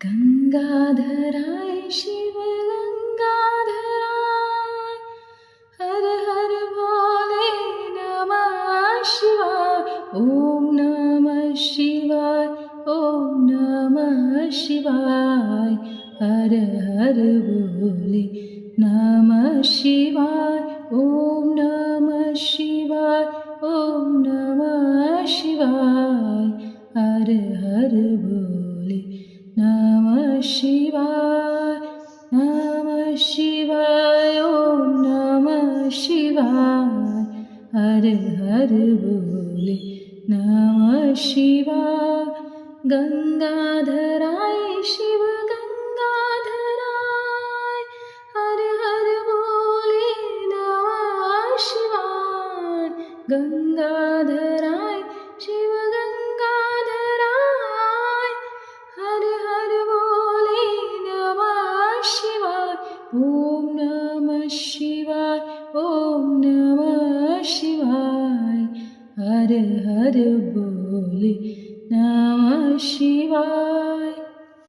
गंगाधराय शिव गंगाधराय हर हर भोले नमः शिवाय ओम नमः शिवाय ओम नमः शिवाय हर हर भोले नमः शिवाय ओम नमः शिवाय ओम नमः शिवाय हर हर भोले नमः शिवाय ओम नमः शिवाय हर हर भोले नमः शिवाय गंगाधराय शिव गंगाधराय हर हर भोले नमः शिवाय गंगाधराय शिव गंगाधराय हर हर भोले नमः शिवाय ओम नमः शिवाय ओम नमः शिवाय हर हर भोले नमः शिवाय।